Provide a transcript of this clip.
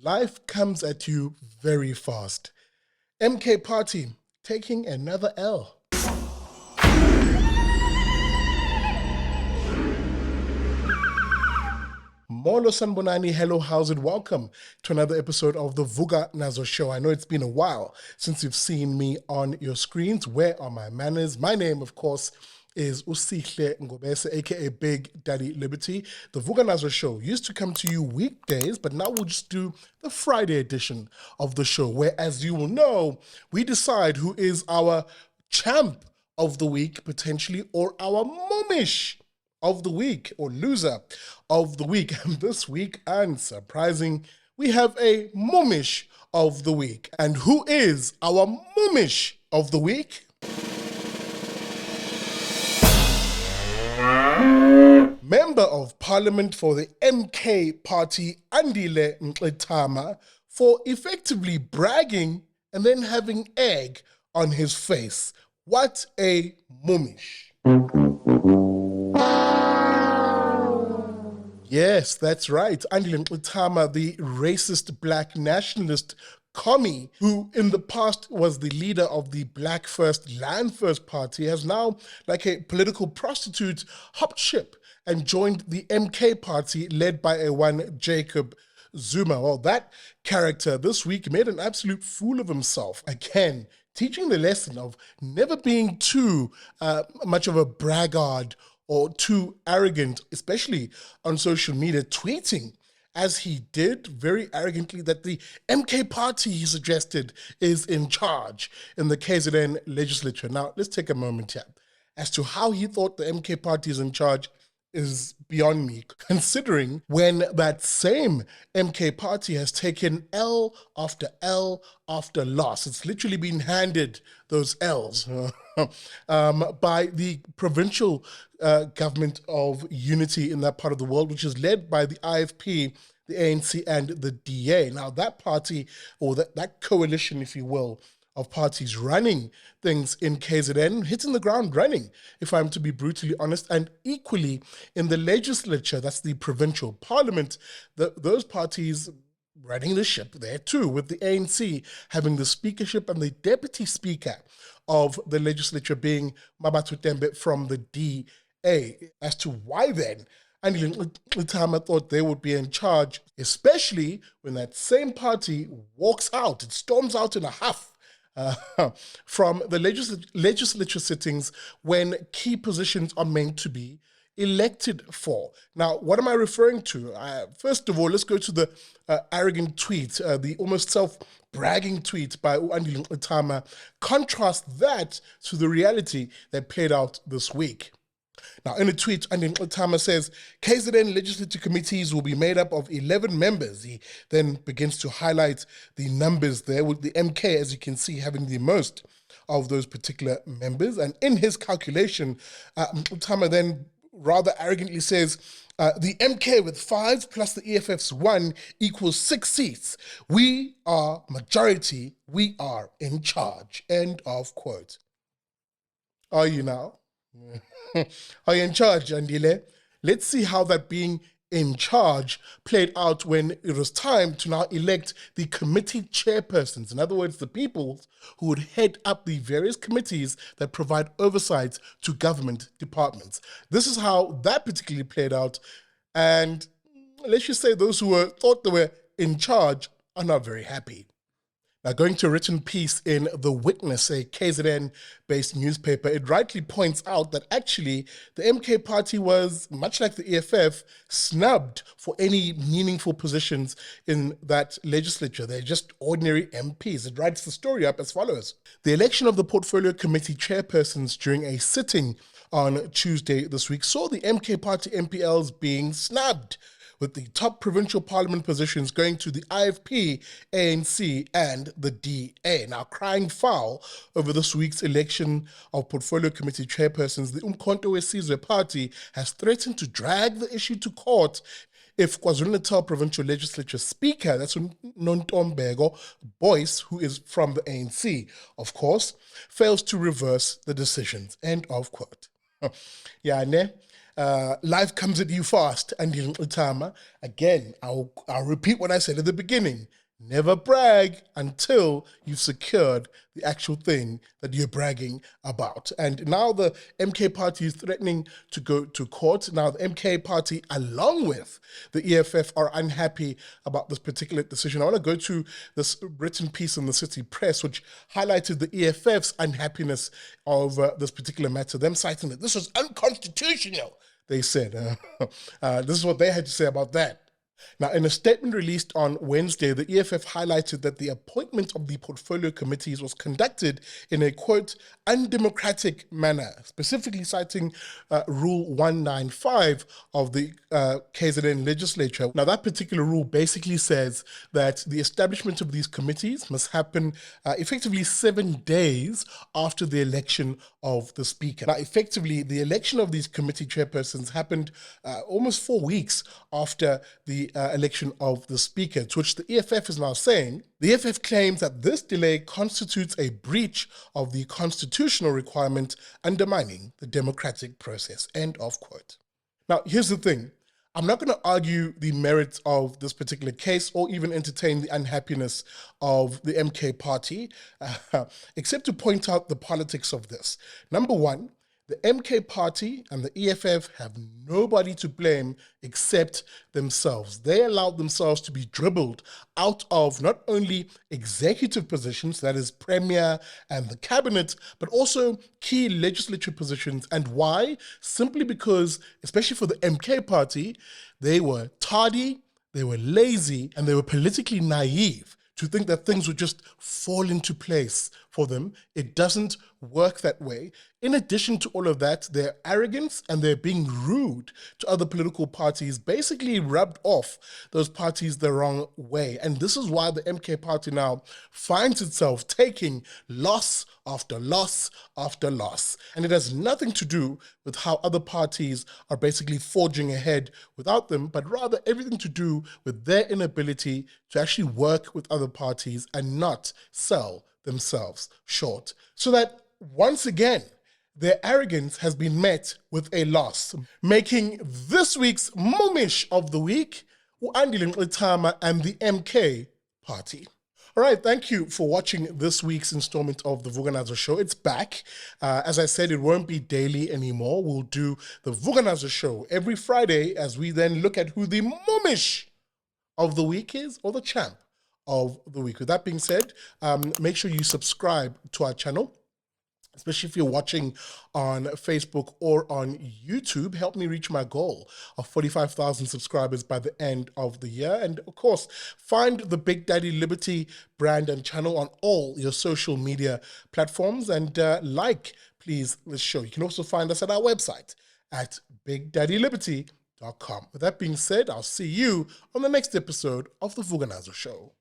Life comes at you very fast. MK Party taking another L. Molo Sanbonani, hello, how's it? Welcome to another episode of the Vuka Nazo Show. I know it's been a while since you've seen me on your screens. Where are my manners? My name, of course, is Usihle Ngobese, aka Big Daddy Liberty. The Vuka Nazo Show used to come to you weekdays, but now we'll just do the Friday edition of the show, where, as you will know, we decide who is our champ of the week, potentially, or our MOEMISH of the week or loser of the week. And this week, unsurprising, we have a MOEMISH of the week. And who is our MOEMISH of the week? Member of Parliament for the MK Party, Andile Mngxitama, for effectively bragging and then having egg on his face. What a MOEMISH. Yes, that's right. Andile Mngxitama, the racist black nationalist commie, who in the past was the leader of the Black First, Land First party, has now, like a political prostitute, hopped ship and joined the MK party led by a one Jacob Zuma. Well, that character this week made an absolute fool of himself. Again, teaching the lesson of never being too much of a braggart or too arrogant, especially on social media, tweeting as he did very arrogantly that the MK party, he suggested, is in charge in the KZN legislature. Now, let's take a moment here. As to how he thought the MK party is in charge is beyond me, considering when that same MK party has taken L after L after loss. It's literally been handed those L's by the provincial government of unity in that part of the world, which is led by the IFP, the ANC, and the DA. Now, that party, or that coalition, if you will, of parties running things in KZN, hitting the ground running, if I'm to be brutally honest, and equally in the legislature, that's the provincial parliament, those parties running the ship there too, with the ANC having the speakership and the deputy speaker of the legislature being Mabatu Tembe from the DA. As to why then Andile Mngxitama thought they would be in charge, especially when that same party walks out, it storms out in a huff from the legislature sittings when key positions are meant to be elected for. Now, what am I referring to? First of all, let's go to the arrogant tweet, the almost self-bragging tweet by Andile Mngxitama. Contrast that to the reality that played out this week. Now, in a tweet, Andile Mngxitama says, KZN legislative committees will be made up of 11 members. He then begins to highlight the numbers there, with the MK, as you can see, having the most of those particular members. And in his calculation, Mngxitama then rather arrogantly says, the MK with 5 plus the EFF's 1 equals 6 seats. We are majority. We are in charge. End of quote. Are you now? Are you in charge, Andile? Let's see how that being in charge played out when it was time to now elect the committee chairpersons. In other words, the people who would head up the various committees that provide oversight to government departments. This is how that particularly played out. And let's just say those who thought they were in charge are not very happy. Now, going to a written piece in The Witness, a KZN-based newspaper, it rightly points out that actually the MK party was, much like the EFF, snubbed for any meaningful positions in that legislature. They're just ordinary MPs. It writes the story up as follows. The election of the Portfolio Committee chairpersons during a sitting on Tuesday this week saw the MK party MPLs being snubbed, with the top provincial parliament positions going to the IFP, ANC, and the DA. Now, crying foul over this week's election of Portfolio Committee chairpersons, the Umkhonto weSizwe party has threatened to drag the issue to court if KwaZulu-Natal Provincial Legislature Speaker, that's Nontombeko Boyce, who is from the ANC, of course, fails to reverse the decisions. End of quote. Yeah, ne? life comes at you fast, Andile Mngxitama. Again, I'll repeat what I said at the beginning. Never brag until you've secured the actual thing that you're bragging about. And now the MK party is threatening to go to court. Now the MK party, along with the EFF, are unhappy about this particular decision. I want to go to this written piece in the City Press, which highlighted the EFF's unhappiness over this particular matter, them citing that this was unconstitutional, they said. This is what they had to say about that. Now, in a statement released on Wednesday, the EFF highlighted that the appointment of the portfolio committees was conducted in a, quote, undemocratic manner, specifically citing Rule 195 of the KZN legislature. Now, that particular rule basically says that the establishment of these committees must happen effectively 7 days after the election of the speaker. Now, effectively, the election of these committee chairpersons happened almost 4 weeks after the election of the speaker, to which the EFF is now saying the EFF claims that this delay constitutes a breach of the constitutional requirement, undermining the democratic process, end of quote. Now, here's the thing. I'm not going to argue the merits of this particular case or even entertain the unhappiness of the MK party, except to point out the politics of this. Number one, the MK party and the EFF have nobody to blame except themselves. They allowed themselves to be dribbled out of not only executive positions, that is Premier and the cabinet, but also key legislature positions. And why? Simply because, especially for the MK party, they were tardy, they were lazy, and they were politically naive to think that things would just fall into place for them. It doesn't work that way. In addition to all of that, their arrogance and their being rude to other political parties basically rubbed off those parties the wrong way. And this is why the MK party now finds itself taking loss after loss after loss. And it has nothing to do with how other parties are basically forging ahead without them, but rather everything to do with their inability to actually work with other parties and not sell themselves short. So that once again, their arrogance has been met with a loss, making this week's MOEMISH of the week Andile Mngxitama and the MK party. All right, thank you for watching this week's installment of the Vuka Nazo Show. It's back. As I said, it won't be daily anymore. We'll do the Vuka Nazo Show every Friday as we then look at who the MOEMISH of the week is, or the champ of the week. With that being said, make sure you subscribe to our channel, especially if you're watching on Facebook or on YouTube. Help me reach my goal of 45,000 subscribers by the end of the year. And of course, find the Big Daddy Liberty brand and channel on all your social media platforms, and please, this show. You can also find us at our website at bigdaddyliberty.com. With that being said, I'll see you on the next episode of the Vuka Nazo Show.